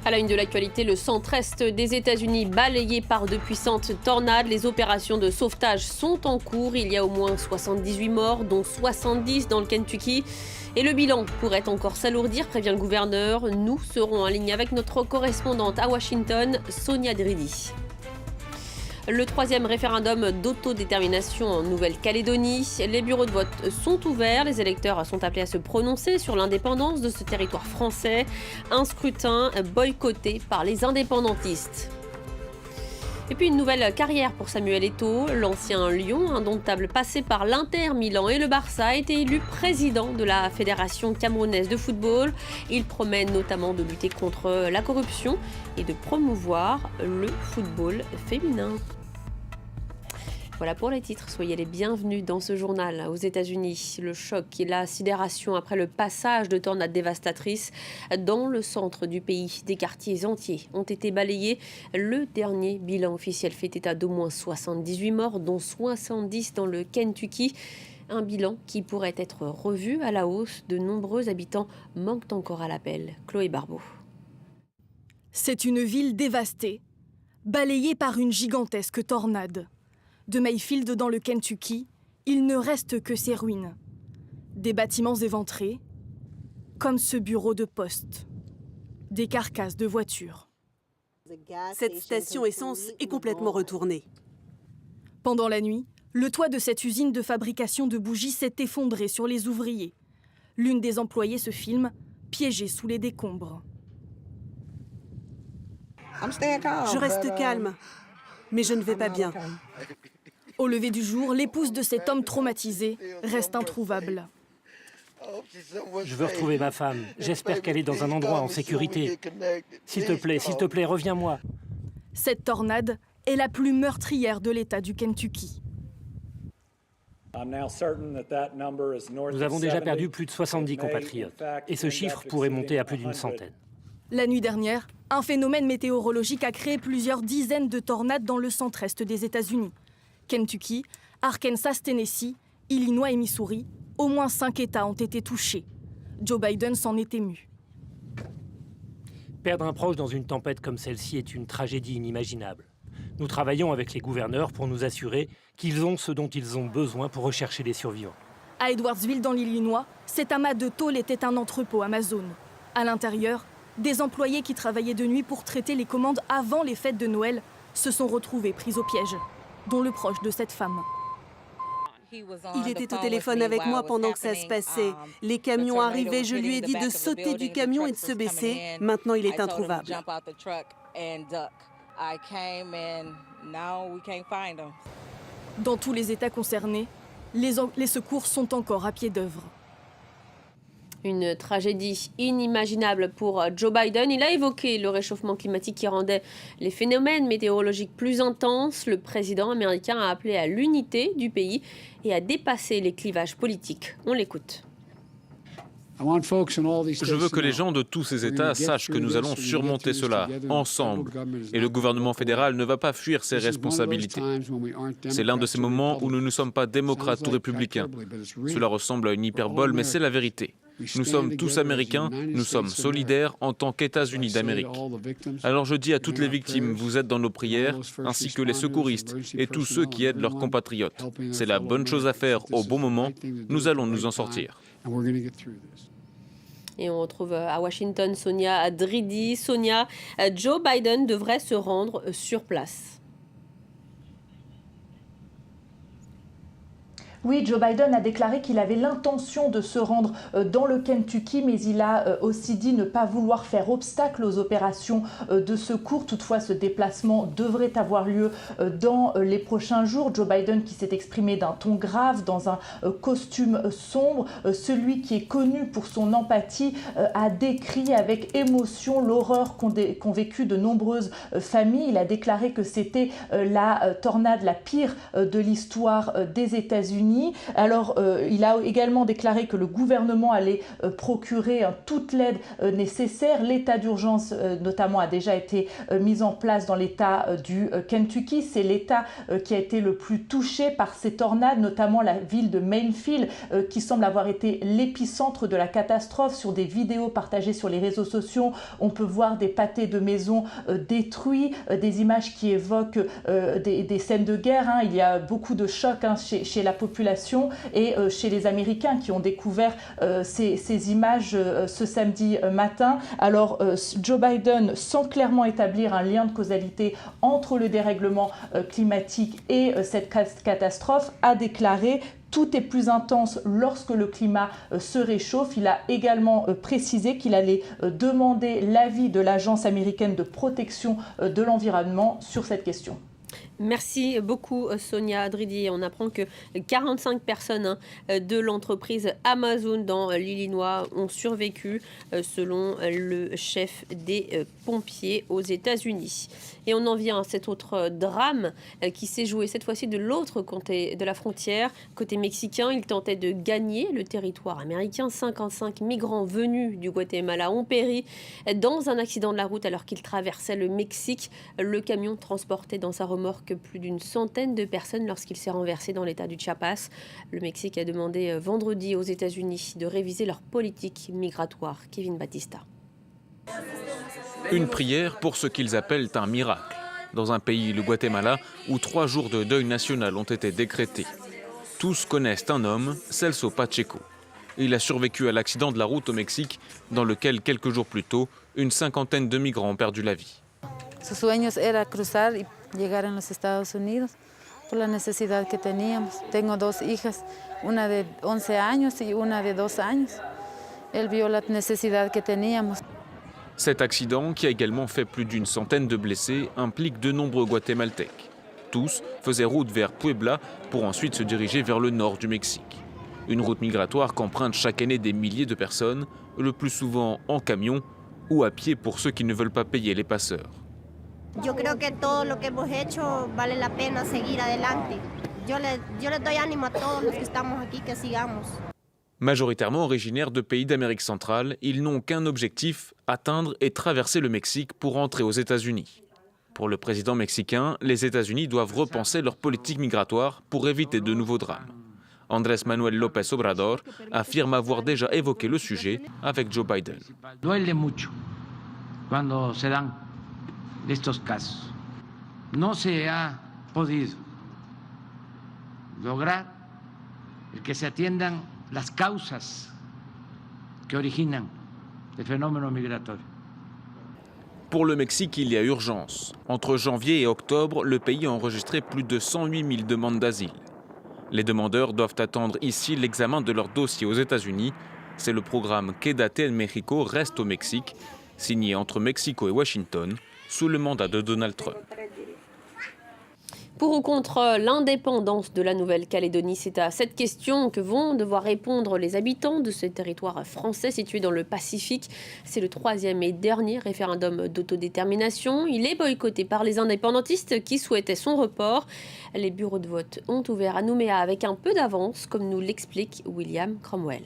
À la une de l'actualité, le centre-est des États-Unis balayé par de puissantes tornades. Les opérations de sauvetage sont en cours. Il y a au moins 78 morts, dont 70 dans le Kentucky. Et le bilan pourrait encore s'alourdir, prévient le gouverneur. Nous serons en ligne avec notre correspondante à Washington, Sonia Dridi. Le troisième référendum d'autodétermination en Nouvelle-Calédonie. Les bureaux de vote sont ouverts. Les électeurs sont appelés à se prononcer sur l'indépendance de ce territoire français. Un scrutin boycotté par les indépendantistes. Et puis une nouvelle carrière pour Samuel Eto'o. L'ancien Lion, indomptable passé par l'Inter Milan et le Barça, a été élu président de la Fédération camerounaise de football. Il promet notamment de lutter contre la corruption et de promouvoir le football féminin. Voilà pour les titres, soyez les bienvenus dans ce journal. Aux États-Unis, le choc et la sidération après le passage de tornades dévastatrices dans le centre du pays. Des quartiers entiers ont été balayés. Le dernier bilan officiel fait état d'au moins 78 morts, dont 70 dans le Kentucky. Un bilan qui pourrait être revu à la hausse. De nombreux habitants manquent encore à l'appel. Chloé Barbeau. C'est une ville dévastée, balayée par une gigantesque tornade. De Mayfield dans le Kentucky, il ne reste que ses ruines. Des bâtiments éventrés, comme ce bureau de poste. Des carcasses de voitures. Cette station essence est complètement retournée. Pendant la nuit, le toit de cette usine de fabrication de bougies s'est effondré sur les ouvriers. L'une des employées se filme, piégée sous les décombres. Je reste calme, mais je ne vais pas bien. Au lever du jour, l'épouse de cet homme traumatisé reste introuvable. Je veux retrouver ma femme. J'espère qu'elle est dans un endroit en sécurité. S'il te plaît, reviens-moi. Cette tornade est la plus meurtrière de l'État du Kentucky. Nous avons déjà perdu plus de 70 compatriotes. Et ce chiffre pourrait monter à plus d'une centaine. La nuit dernière, un phénomène météorologique a créé plusieurs dizaines de tornades dans le centre-est des États-Unis. Kentucky, Arkansas, Tennessee, Illinois et Missouri, au moins 5 États ont été touchés. Joe Biden s'en est ému. Perdre un proche dans une tempête comme celle-ci est une tragédie inimaginable. Nous travaillons avec les gouverneurs pour nous assurer qu'ils ont ce dont ils ont besoin pour rechercher les survivants. À Edwardsville, dans l'Illinois, cet amas de tôle était un entrepôt Amazon. À l'intérieur, des employés qui travaillaient de nuit pour traiter les commandes avant les fêtes de Noël se sont retrouvés pris au piège, dont le proche de cette femme. Il était au téléphone avec moi pendant que ça se passait. Les camions arrivaient, je lui ai dit de sauter du camion et de se baisser. Maintenant, il est introuvable. Dans tous les États concernés, les secours sont encore à pied d'œuvre. Une tragédie inimaginable pour Joe Biden. Il a évoqué le réchauffement climatique qui rendait les phénomènes météorologiques plus intenses. Le président américain a appelé à l'unité du pays et à dépasser les clivages politiques. On l'écoute. Je veux que les gens de tous ces États sachent que nous allons surmonter cela ensemble. Et le gouvernement fédéral ne va pas fuir ses responsabilités. C'est l'un de ces moments où nous ne sommes pas démocrates ou républicains. Cela ressemble à une hyperbole, mais c'est la vérité. Nous sommes tous américains, nous sommes solidaires en tant qu'États-Unis d'Amérique. Alors je dis à toutes les victimes, vous êtes dans nos prières, ainsi que les secouristes et tous ceux qui aident leurs compatriotes. C'est la bonne chose à faire au bon moment, nous allons nous en sortir. Et on retrouve à Washington Sonia Dridi. Sonia, Joe Biden devrait se rendre sur place. Oui, Joe Biden a déclaré qu'il avait l'intention de se rendre dans le Kentucky, mais il a aussi dit ne pas vouloir faire obstacle aux opérations de secours. Toutefois, ce déplacement devrait avoir lieu dans les prochains jours. Joe Biden qui s'est exprimé d'un ton grave, dans un costume sombre, celui qui est connu pour son empathie, a décrit avec émotion l'horreur qu'ont vécu de nombreuses familles. Il a déclaré que c'était la tornade la pire de l'histoire des États-Unis. États-Unis. Alors, il a également déclaré que le gouvernement allait procurer toute l'aide nécessaire. L'état d'urgence, notamment, a déjà été mis en place dans l'état du Kentucky. C'est l'état qui a été le plus touché par ces tornades, notamment la ville de Mayfield, qui semble avoir été l'épicentre de la catastrophe. Sur des vidéos partagées sur les réseaux sociaux, on peut voir des pâtés de maisons détruits, des images qui évoquent des scènes de guerre. Il y a beaucoup de choc chez la population et chez les Américains qui ont découvert ces images ce samedi matin. Alors, Joe Biden, sans clairement établir un lien de causalité entre le dérèglement climatique et cette catastrophe, a déclaré: tout est plus intense lorsque le climat se réchauffe. Il a également précisé qu'il allait demander l'avis de l'Agence américaine de protection de l'environnement sur cette question. Merci beaucoup Sonia Adridi. On apprend que 45 personnes de l'entreprise Amazon dans l'Illinois ont survécu selon le chef des pompiers aux États-Unis. Et on en vient à cet autre drame qui s'est joué cette fois-ci de l'autre côté de la frontière, côté mexicain. Il tentait de gagner le territoire américain. 55 migrants venus du Guatemala ont péri dans un accident de la route alors qu'ils traversaient le Mexique. Le camion transportait dans sa remorque plus d'une centaine de personnes lorsqu'il s'est renversé dans l'état du Chiapas. Le Mexique a demandé vendredi aux États-Unis de réviser leur politique migratoire. Kevin Battista. Une prière pour ce qu'ils appellent un miracle. Dans un pays, le Guatemala, où 3 jours de deuil national ont été décrétés. Tous connaissent un homme, Celso Pacheco. Il a survécu à l'accident de la route au Mexique, dans lequel, quelques jours plus tôt, une cinquantaine de migrants ont perdu la vie. Sus sueños era cruzar y llegar a los Estados Unidos por la necesidad que teníamos. Tengo 2 hijas, una de 11 años y una de 2 años. Él vio la necesidad que teníamos. Cet accident, qui a également fait plus d'une centaine de blessés, implique de nombreux Guatémaltèques. Tous faisaient route vers Puebla pour ensuite se diriger vers le nord du Mexique. Une route migratoire qu'empruntent chaque année des milliers de personnes, le plus souvent en camion ou à pied pour ceux qui ne veulent pas payer les passeurs. Yo creo que todo lo que hemos hecho vale la pena seguir adelante. Yo les doy ánimo a todos los que estamos aquí que sigamos. Majoritairement originaires de pays d'Amérique centrale, ils n'ont qu'un objectif, atteindre et traverser le Mexique pour entrer aux États-Unis. Pour le président mexicain, les États-Unis doivent repenser leur politique migratoire pour éviter de nouveaux drames. Andrés Manuel López Obrador affirme avoir déjà évoqué le sujet avec Joe Biden. Duele mucho cuando se dan estos casos. No se ha podido lograr el que se atiendan las causas que originan el fenómeno migratorio. Pour le Mexique, il y a urgence. Entre janvier et octobre, le pays a enregistré plus de 108 000 demandes d'asile. Les demandeurs doivent attendre ici l'examen de leur dossier aux États-Unis. C'est le programme Quédate en México reste au Mexique, signé entre Mexico et Washington, sous le mandat de Donald Trump. Pour ou contre l'indépendance de la Nouvelle-Calédonie, c'est à cette question que vont devoir répondre les habitants de ce territoire français situé dans le Pacifique. C'est le 3e et dernier référendum d'autodétermination. Il est boycotté par les indépendantistes qui souhaitaient son report. Les bureaux de vote ont ouvert à Nouméa avec un peu d'avance, comme nous l'explique William Cromwell.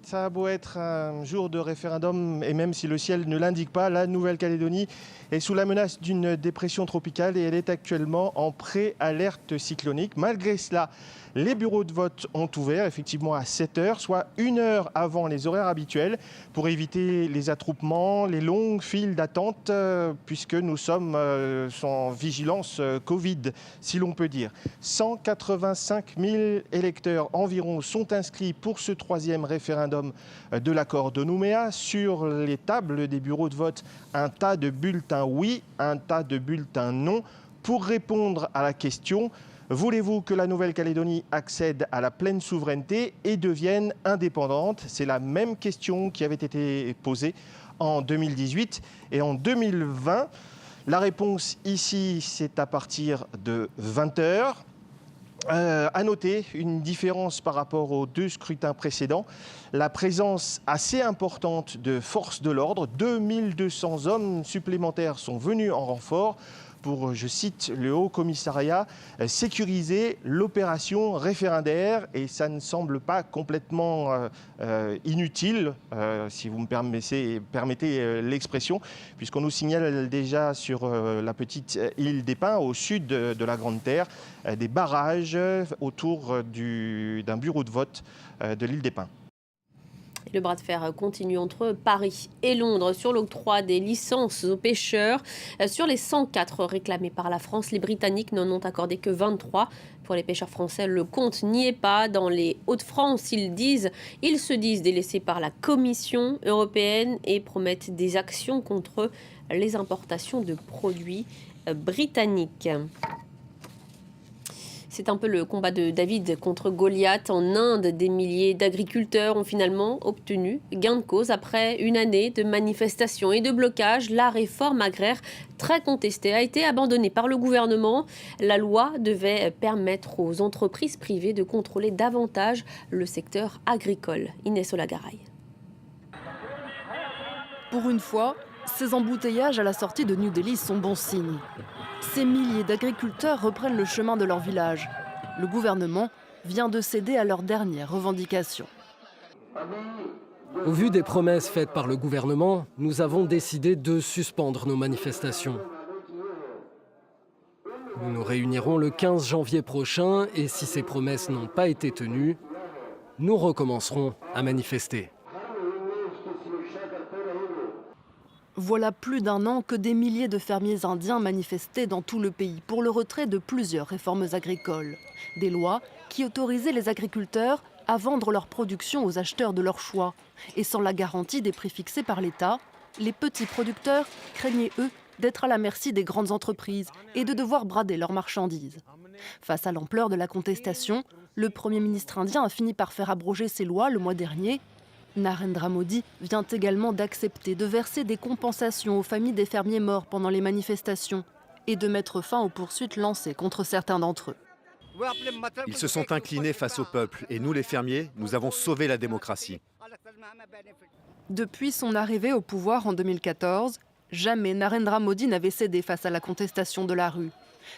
Ça a beau être un jour de référendum, et même si le ciel ne l'indique pas, la Nouvelle-Calédonie est sous la menace d'une dépression tropicale et elle est actuellement en pré-alerte cyclonique. Malgré cela, les bureaux de vote ont ouvert effectivement à 7h, soit 1 heure avant les horaires habituels, pour éviter les attroupements, les longues files d'attente, puisque nous sommes en vigilance Covid, si l'on peut dire. 185 000 électeurs environ sont inscrits pour ce 3e référendum de l'accord de Nouméa. Sur les tables des bureaux de vote, un tas de bulletins oui, un tas de bulletins non. Pour répondre à la question: voulez-vous que la Nouvelle-Calédonie accède à la pleine souveraineté et devienne indépendante? C'est la même question qui avait été posée en 2018 et en 2020. La réponse ici, c'est à partir de 20h. À noter une différence par rapport aux 2 scrutins précédents, la présence assez importante de forces de l'ordre. 2200 hommes supplémentaires sont venus en renfort pour, je cite, le Haut Commissariat, sécuriser l'opération référendaire. Et ça ne semble pas complètement inutile, si vous me permettez l'expression, puisqu'on nous signale déjà sur la petite île des Pins, au sud de la Grande Terre, des barrages autour d'un bureau de vote de l'île des Pins. Le bras de fer continue entre Paris et Londres sur l'octroi des licences aux pêcheurs. Sur les 104 réclamés par la France, les Britanniques n'en ont accordé que 23. Pour les pêcheurs français, le compte n'y est pas. Dans les Hauts-de-France, ils se disent délaissés par la Commission européenne et promettent des actions contre les importations de produits britanniques. C'est un peu le combat de David contre Goliath. En Inde, des milliers d'agriculteurs ont finalement obtenu gain de cause après une année de manifestations et de blocages. La réforme agraire, très contestée, a été abandonnée par le gouvernement. La loi devait permettre aux entreprises privées de contrôler davantage le secteur agricole. Inès Olagaray. Pour une fois, ces embouteillages à la sortie de New Delhi sont bon signe. Ces milliers d'agriculteurs reprennent le chemin de leur village. Le gouvernement vient de céder à leurs dernières revendications. Au vu des promesses faites par le gouvernement, nous avons décidé de suspendre nos manifestations. Nous nous réunirons le 15 janvier prochain et si ces promesses n'ont pas été tenues, nous recommencerons à manifester. Voilà plus d'un an que des milliers de fermiers indiens manifestaient dans tout le pays pour le retrait de plusieurs réformes agricoles. Des lois qui autorisaient les agriculteurs à vendre leur production aux acheteurs de leur choix. Et sans la garantie des prix fixés par l'État, les petits producteurs craignaient, eux, d'être à la merci des grandes entreprises et de devoir brader leurs marchandises. Face à l'ampleur de la contestation, le Premier ministre indien a fini par faire abroger ces lois le mois dernier. Narendra Modi vient également d'accepter de verser des compensations aux familles des fermiers morts pendant les manifestations et de mettre fin aux poursuites lancées contre certains d'entre eux. Ils se sont inclinés face au peuple et nous, les fermiers, nous avons sauvé la démocratie. Depuis son arrivée au pouvoir en 2014, jamais Narendra Modi n'avait cédé face à la contestation de la rue.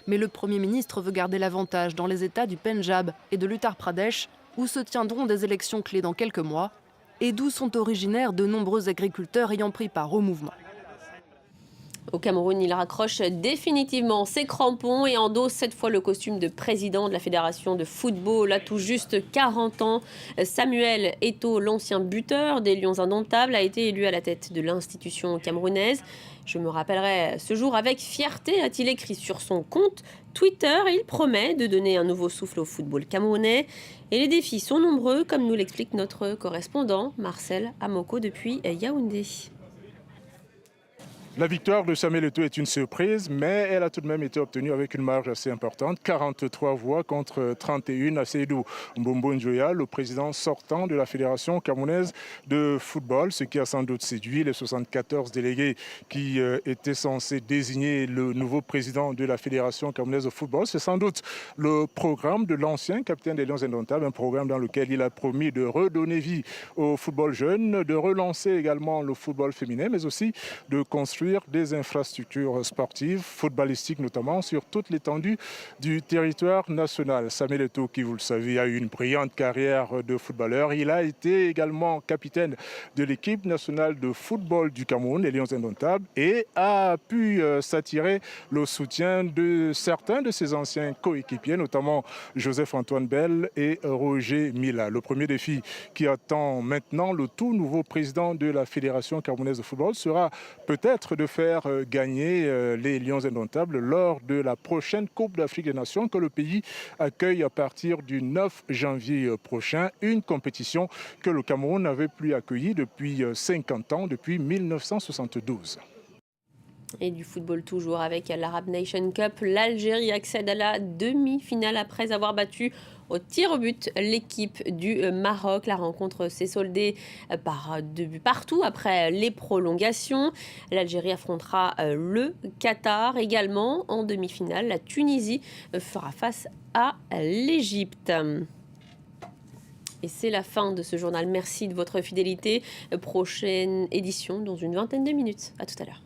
Mais le Premier ministre veut garder l'avantage dans les États du Pendjab et de l'Uttar Pradesh, où se tiendront des élections clés dans quelques mois, et d'où sont originaires de nombreux agriculteurs ayant pris part au mouvement. Au Cameroun, il raccroche définitivement ses crampons et endosse cette fois le costume de président de la Fédération de football à tout juste 40 ans. Samuel Eto'o, l'ancien buteur des Lions Indomptables, a été élu à la tête de l'institution camerounaise. Je me rappellerai ce jour avec fierté, a-t-il écrit sur son compte Twitter. Il promet de donner un nouveau souffle au football camerounais. Et les défis sont nombreux, comme nous l'explique notre correspondant Marcel Amoko depuis Yaoundé. La victoire de Samuel Eto'o est une surprise, mais elle a tout de même été obtenue avec une marge assez importante. 43 voix contre 31 à Seydou Mbombo Njoya, le président sortant de la Fédération camerounaise de football, ce qui a sans doute séduit les 74 délégués qui étaient censés désigner le nouveau président de la Fédération camerounaise de football. C'est sans doute le programme de l'ancien capitaine des Lions Indomptables, un programme dans lequel il a promis de redonner vie au football jeune, de relancer également le football féminin, mais aussi de construire des infrastructures sportives, footballistiques notamment, sur toute l'étendue du territoire national. Samuel Eto'o, qui vous le savez, a eu une brillante carrière de footballeur. Il a été également capitaine de l'équipe nationale de football du Cameroun, les Lions Indomptables, et a pu s'attirer le soutien de certains de ses anciens coéquipiers, notamment Joseph-Antoine Bell et Roger Mila. Le premier défi qui attend maintenant le tout nouveau président de la Fédération camerounaise de football sera peut-être de faire gagner les Lions Indomptables lors de la prochaine Coupe d'Afrique des Nations que le pays accueille à partir du 9 janvier prochain. Une compétition que le Cameroun n'avait plus accueillie depuis 50 ans, depuis 1972. Et du football toujours avec l'Arab Nation Cup. L'Algérie accède à la demi-finale après avoir battu au tir au but l'équipe du Maroc. La rencontre s'est soldée par 2 buts partout après les prolongations. L'Algérie affrontera le Qatar également en demi-finale. La Tunisie fera face à l'Égypte. Et c'est la fin de ce journal. Merci de votre fidélité. Prochaine édition dans une vingtaine de minutes. À tout à l'heure.